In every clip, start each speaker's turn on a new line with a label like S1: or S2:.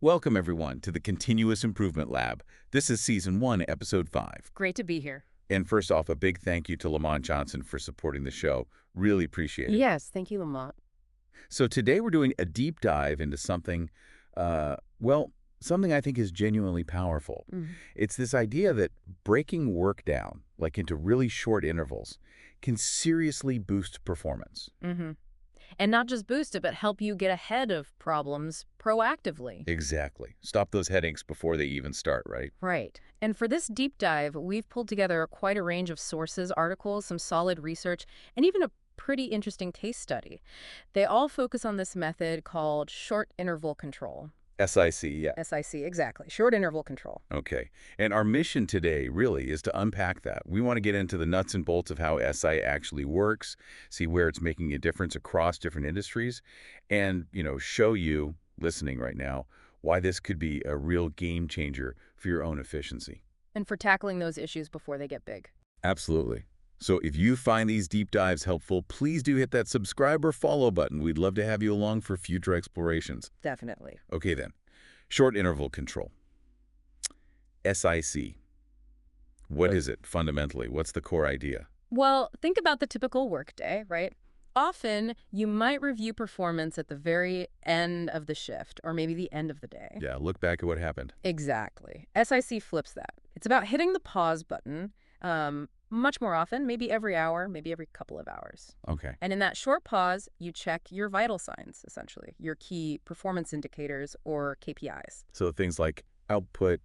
S1: Welcome, everyone, to the Continuous Improvement Lab. This is Season 1, Episode 5.
S2: Great to be here.
S1: And first off, a big thank you to Lamont Johnson for supporting the show. Really appreciate it.
S2: Yes, thank you, Lamont.
S1: So today we're doing a deep dive into something, something I think is genuinely powerful. It's this idea that breaking work down, like into really short intervals, can seriously boost performance.
S2: Mm-hmm. And not just boost it, but help you get ahead of problems proactively.
S1: Exactly. Stop those headaches before they even start, right?
S2: Right. And for this deep dive, we've pulled together quite a range of sources, articles, some solid research, and even a pretty interesting case study. They all focus on this method called short interval control.
S1: SIC, yeah.
S2: SIC, exactly. Short interval control.
S1: Okay. And our mission today really is to unpack that. We want to get into the nuts and bolts of how SI actually works, see where it's making a difference across different industries, and, show you, listening right now, why this could be a real game changer for your own efficiency.
S2: And for tackling those issues before they get big.
S1: Absolutely. So if you find these deep dives helpful, please do hit that subscribe or follow button. We'd love to have you along for future explorations.
S2: Definitely.
S1: Okay then. Short interval control. SIC. What is it fundamentally? What's the core idea?
S2: Well, think about the typical workday, right? Often, you might review performance at the very end of the shift, or maybe the end of the day.
S1: Yeah, look back at what happened.
S2: Exactly. SIC flips that. It's about hitting the pause button much more often, maybe every hour, maybe every couple of hours.
S1: Okay.
S2: And in that short pause, you check your vital signs, essentially, your key performance indicators or KPIs.
S1: So things like output,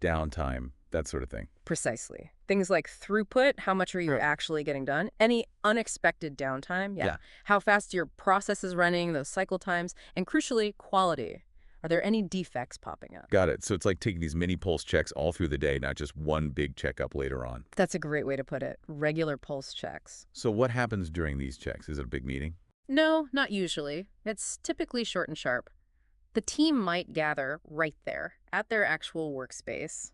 S1: downtime, that sort of thing.
S2: Precisely. Things like throughput, how much are you actually getting done? Any unexpected downtime,
S1: Yeah.
S2: How fast your process is running, those cycle times, and crucially, quality. Are there any defects popping up?
S1: Got it. So it's like taking these mini pulse checks all through the day, not just one big checkup later on.
S2: That's a great way to put it. Regular pulse checks.
S1: So what happens during these checks? Is it a big meeting?
S2: No, not usually. It's typically short and sharp. The team might gather right there at their actual workspace.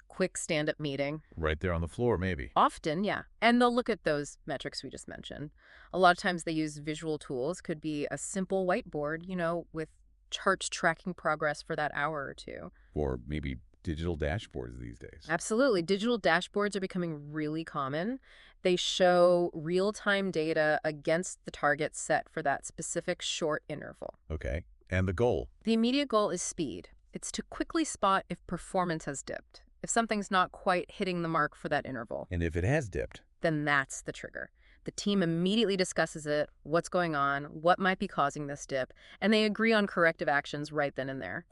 S2: Quick stand-up meeting.
S1: Right there on the floor, maybe.
S2: Often, yeah. And they'll look at those metrics we just mentioned. A lot of times they use visual tools. Could be a simple whiteboard, with charts tracking progress for that hour or two.
S1: Or maybe digital dashboards these days.
S2: Absolutely. Digital dashboards are becoming really common. They show real-time data against the target set for that specific short interval.
S1: Okay. And the goal?
S2: The immediate goal is speed. It's to quickly spot if performance has dipped, if something's not quite hitting the mark for that interval.
S1: And if it has dipped?
S2: Then that's the trigger. The team immediately discusses it, what's going on, what might be causing this dip, and they agree on corrective actions right then and there.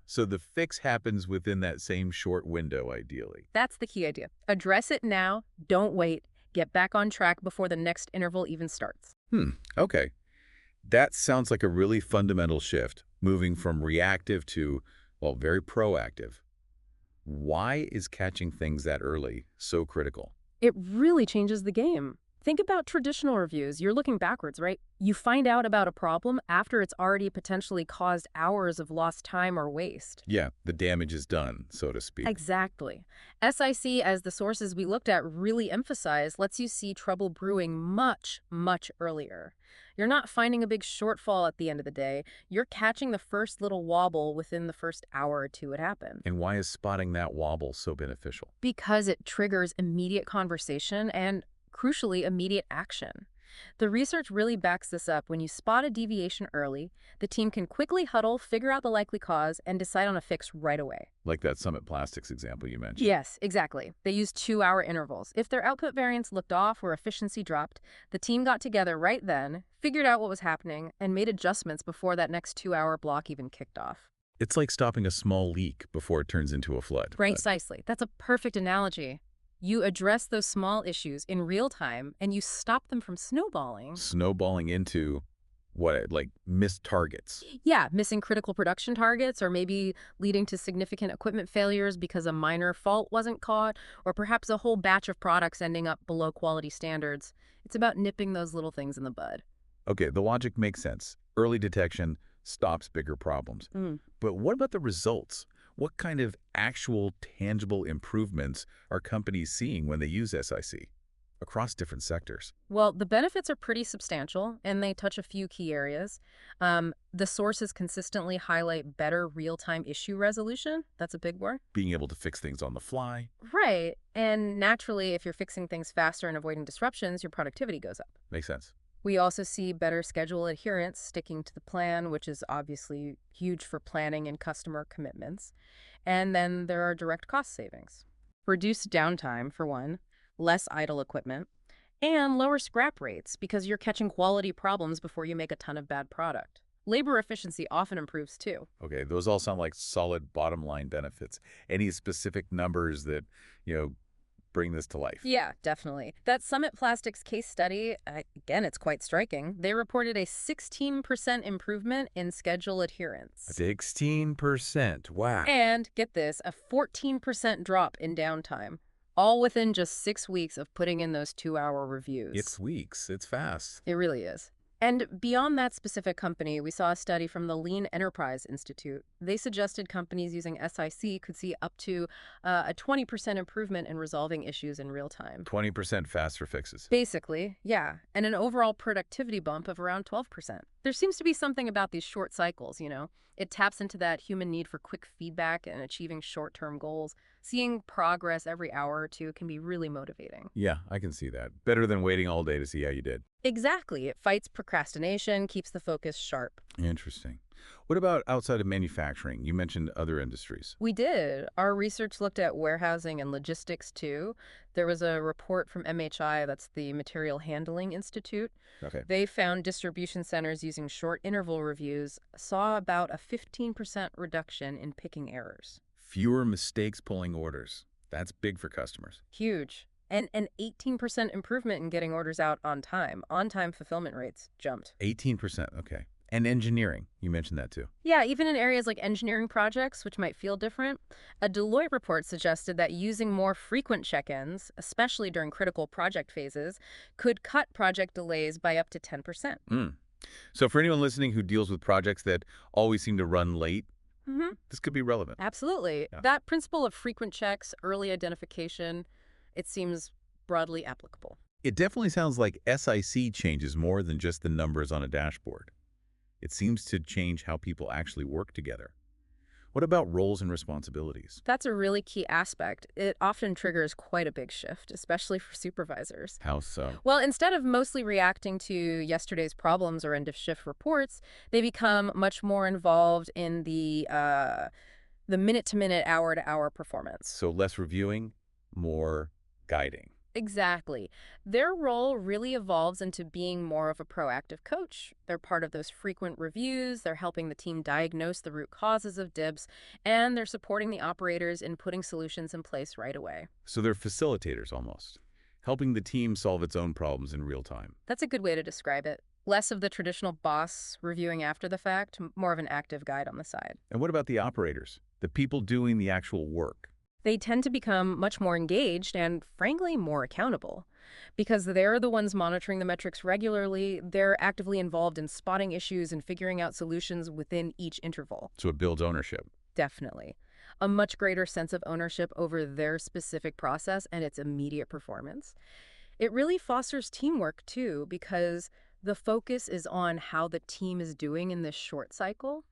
S1: So the fix happens within that same short window, ideally.
S2: That's the key idea. Address it now, don't wait, get back on track before the next interval even starts.
S1: Okay. That sounds like a really fundamental shift, moving from reactive to, very proactive. Why is catching things that early so critical?
S2: It really changes the game. Think about traditional reviews. You're looking backwards, right? You find out about a problem after it's already potentially caused hours of lost time or waste.
S1: Yeah, the damage is done, so to speak.
S2: Exactly. SIC, as the sources we looked at really emphasize, lets you see trouble brewing much, much earlier. You're not finding a big shortfall at the end of the day. You're catching the first little wobble within the first hour or two it happened.
S1: And why is spotting that wobble so beneficial?
S2: Because it triggers immediate conversation and, crucially, immediate action. The research really backs this up. When you spot a deviation early, the team can quickly huddle, figure out the likely cause, and decide on a fix right away.
S1: Like that Summit Plastics example you mentioned.
S2: Yes, exactly. They used 2-hour intervals. If their output variance looked off or efficiency dropped, the team got together right then, figured out what was happening, and made adjustments before that next 2-hour block even kicked off.
S1: It's like stopping a small leak before it turns into a flood.
S2: Precisely. That's a perfect analogy. You address those small issues in real time, and you stop them from snowballing.
S1: Snowballing into, like missed targets?
S2: Yeah, missing critical production targets, or maybe leading to significant equipment failures because a minor fault wasn't caught, or perhaps a whole batch of products ending up below quality standards. It's about nipping those little things in the bud.
S1: Okay, the logic makes sense. Early detection stops bigger problems. But what about the results? What kind of actual tangible improvements are companies seeing when they use SIC? across different sectors?
S2: Well, the benefits are pretty substantial, and they touch a few key areas. The sources consistently highlight better real-time issue resolution. That's a big one.
S1: Being able to fix things on the fly?
S2: Right. And naturally, if you're fixing things faster and avoiding disruptions, your productivity goes up.
S1: Makes sense.
S2: We also see better schedule adherence, sticking to the plan, which is obviously huge for planning and customer commitments. And then there are direct cost savings. Reduced downtime, for one, less idle equipment, and lower scrap rates because you're catching quality problems before you make a ton of bad product. Labor efficiency often improves too.
S1: Okay, those all sound like solid bottom line benefits. Any specific numbers that, bring this to life?
S2: Yeah, definitely. That Summit Plastics case study, again, it's quite striking. They reported a 16% improvement in schedule adherence.
S1: 16%. Wow.
S2: And, get this, a 14% drop in downtime, all within just 6 weeks of putting in those 2-hour reviews.
S1: It's weeks. It's fast.
S2: It really is. And beyond that specific company, we saw a study from the Lean Enterprise Institute. They suggested companies using SIC could see up to a 20% improvement in resolving issues in real time.
S1: 20% faster fixes.
S2: Basically, yeah. And an overall productivity bump of around 12%. There seems to be something about these short cycles, It taps into that human need for quick feedback and achieving short-term goals. Seeing progress every hour or two can be really motivating.
S1: Yeah, I can see that. Better than waiting all day to see how you did.
S2: Exactly. It fights procrastination, keeps the focus sharp.
S1: Interesting. What about outside of manufacturing? You mentioned other industries.
S2: We did. Our research looked at warehousing and logistics, too. There was a report from MHI, that's the Material Handling Institute.
S1: Okay.
S2: They found distribution centers using short interval reviews saw about a 15% reduction in picking errors.
S1: Fewer mistakes pulling orders. That's big for customers.
S2: Huge. And an 18% improvement in getting orders out on time. On-time fulfillment rates jumped.
S1: 18%, okay. And engineering, you mentioned that too.
S2: Yeah, even in areas like engineering projects, which might feel different, a Deloitte report suggested that using more frequent check-ins, especially during critical project phases, could cut project delays by up to 10%.
S1: So for anyone listening who deals with projects that always seem to run late, this could be relevant.
S2: Absolutely.
S1: Yeah.
S2: That principle of frequent checks, early identification, it seems broadly applicable.
S1: It definitely sounds like SIC changes more than just the numbers on a dashboard. It seems to change how people actually work together. What about roles and responsibilities?
S2: That's a really key aspect. It often triggers quite a big shift, especially for supervisors.
S1: How so?
S2: Well, instead of mostly reacting to yesterday's problems or end-of-shift reports, they become much more involved in the minute-to-minute, hour-to-hour performance.
S1: So less reviewing, more guiding.
S2: Exactly. Their role really evolves into being more of a proactive coach. They're part of those frequent reviews, they're helping the team diagnose the root causes of DIBs, and they're supporting the operators in putting solutions in place right away.
S1: So they're facilitators almost, helping the team solve its own problems in real time.
S2: That's a good way to describe it. Less of the traditional boss reviewing after the fact, more of an active guide on the side.
S1: And what about the operators, the people doing the actual work?
S2: They tend to become much more engaged and, frankly, more accountable. Because they're the ones monitoring the metrics regularly, they're actively involved in spotting issues and figuring out solutions within each interval.
S1: So it builds ownership.
S2: Definitely. A much greater sense of ownership over their specific process and its immediate performance. It really fosters teamwork, too, because the focus is on how the team is doing in this short cycle.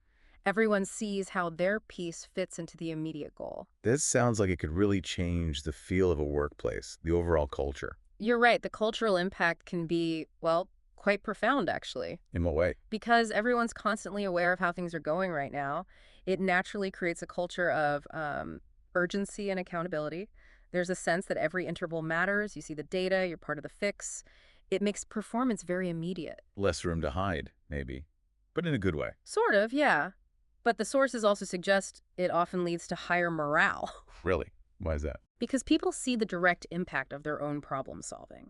S2: Everyone sees how their piece fits into the immediate goal.
S1: This sounds like it could really change the feel of a workplace, the overall culture.
S2: You're right, the cultural impact can be, well, quite profound, actually.
S1: In what way?
S2: Because everyone's constantly aware of how things are going right now, it naturally creates a culture of urgency and accountability. There's a sense that every interval matters. You see the data, you're part of the fix. It makes performance very immediate.
S1: Less room to hide, maybe, but in a good way.
S2: Sort of, yeah. But the sources also suggest it often leads to higher morale.
S1: Really? Why is that?
S2: Because people see the direct impact of their own problem solving.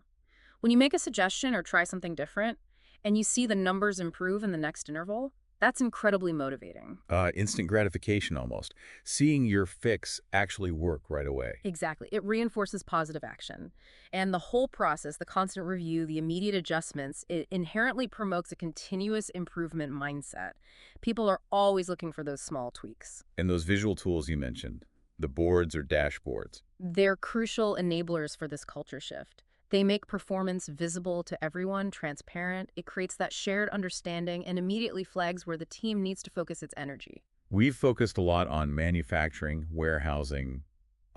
S2: When you make a suggestion or try something different, and you see the numbers improve in the next interval, that's incredibly motivating.
S1: Instant gratification almost. Seeing your fix actually work right away.
S2: Exactly. It reinforces positive action. And the whole process, the constant review, the immediate adjustments, it inherently promotes a continuous improvement mindset. People are always looking for those small tweaks.
S1: And those visual tools you mentioned, the boards or dashboards.
S2: They're crucial enablers for this culture shift. They make performance visible to everyone, transparent. It creates that shared understanding and immediately flags where the team needs to focus its energy.
S1: We've focused a lot on manufacturing, warehousing,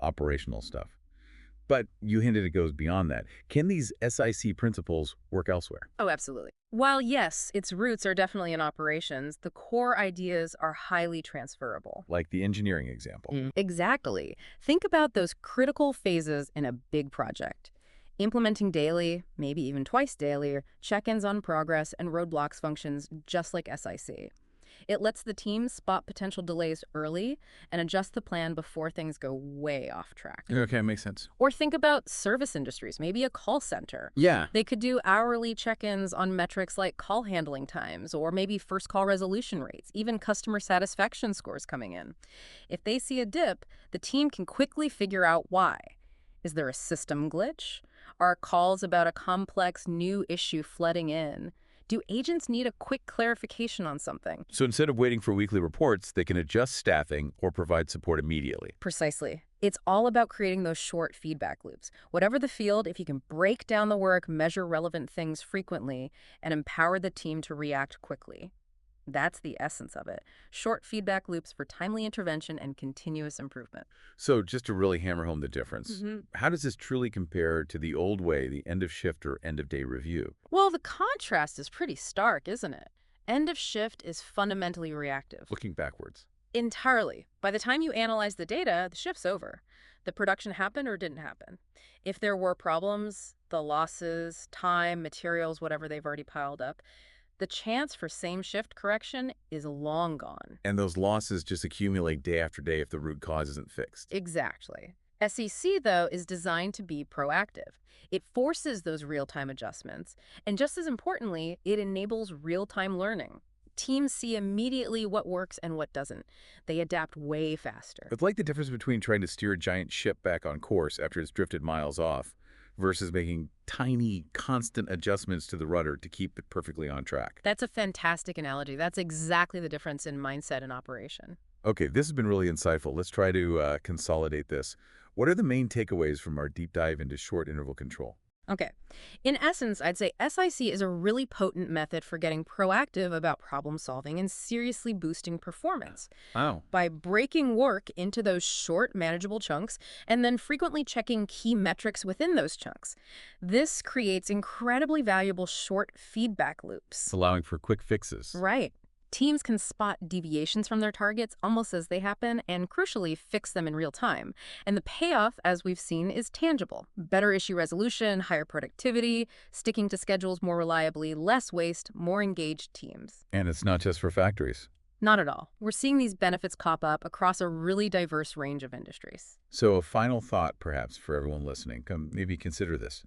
S1: operational stuff. But you hinted it goes beyond that. Can these SIC principles work elsewhere?
S2: Oh, absolutely. While yes, its roots are definitely in operations, the core ideas are highly transferable.
S1: Like the engineering example.
S2: Exactly. Think about those critical phases in a big project. Implementing daily, maybe even twice daily, check-ins on progress and roadblocks functions just like SIC. It lets the team spot potential delays early and adjust the plan before things go way off track.
S3: Okay, makes sense.
S2: Or think about service industries, maybe a call center.
S3: Yeah.
S2: They could do hourly check-ins on metrics like call handling times or maybe first call resolution rates, even customer satisfaction scores coming in. If they see a dip, the team can quickly figure out why. Is there a system glitch? Are calls about a complex new issue flooding in? Do agents need a quick clarification on something?
S1: So instead of waiting for weekly reports, they can adjust staffing or provide support immediately.
S2: Precisely. It's all about creating those short feedback loops. Whatever the field, if you can break down the work, measure relevant things frequently, and empower the team to react quickly. That's the essence of it. Short feedback loops for timely intervention and continuous improvement.
S1: So just to really hammer home the difference, how does this truly compare to the old way, the end of shift or end of day review?
S2: Well, the contrast is pretty stark, isn't it? End of shift is fundamentally reactive.
S1: Looking backwards.
S2: Entirely. By the time you analyze the data, the shift's over. The production happened or didn't happen. If there were problems, the losses, time, materials, whatever they've already piled up, the chance for same shift correction is long gone.
S1: And those losses just accumulate day after day if the root cause isn't fixed.
S2: Exactly. SEC, though, is designed to be proactive. It forces those real-time adjustments, and just as importantly, it enables real-time learning. Teams see immediately what works and what doesn't. They adapt way faster.
S1: It's like the difference between trying to steer a giant ship back on course after it's drifted miles off versus making tiny, constant adjustments to the rudder to keep it perfectly on track.
S2: That's a fantastic analogy. That's exactly the difference in mindset and operation.
S1: Okay, this has been really insightful. Let's try to consolidate this. What are the main takeaways from our deep dive into short interval control?
S2: Okay. In essence, I'd say SIC is a really potent method for getting proactive about problem solving and seriously boosting performance.
S3: Wow.
S2: By breaking work into those short, manageable chunks and then frequently checking key metrics within those chunks. This creates incredibly valuable short feedback loops.
S1: Allowing for quick fixes.
S2: Right. Teams can spot deviations from their targets almost as they happen and, crucially, fix them in real time. And the payoff, as we've seen, is tangible. Better issue resolution, higher productivity, sticking to schedules more reliably, less waste, more engaged teams.
S1: And it's not just for factories.
S2: Not at all. We're seeing these benefits pop up across a really diverse range of industries.
S1: So a final thought, perhaps, for everyone listening. Maybe consider this.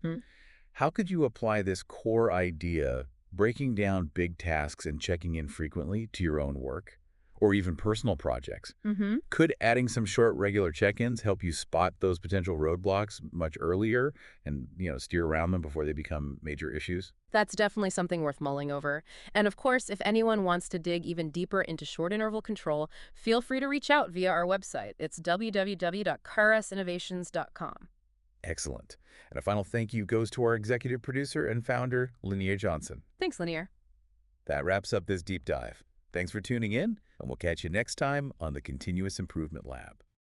S1: How could you apply this core idea, breaking down big tasks and checking in frequently, to your own work or even personal projects? Could adding some short regular check-ins help you spot those potential roadblocks much earlier and, steer around them before they become major issues?
S2: That's definitely something worth mulling over. And of course, if anyone wants to dig even deeper into short interval control, feel free to reach out via our website. It's www.karaswisher.com.
S1: Excellent. And a final thank you goes to our executive producer and founder, Linnea Johnson.
S2: Thanks, Linear.
S1: That wraps up this deep dive. Thanks for tuning in, and we'll catch you next time on the Continuous Improvement Lab.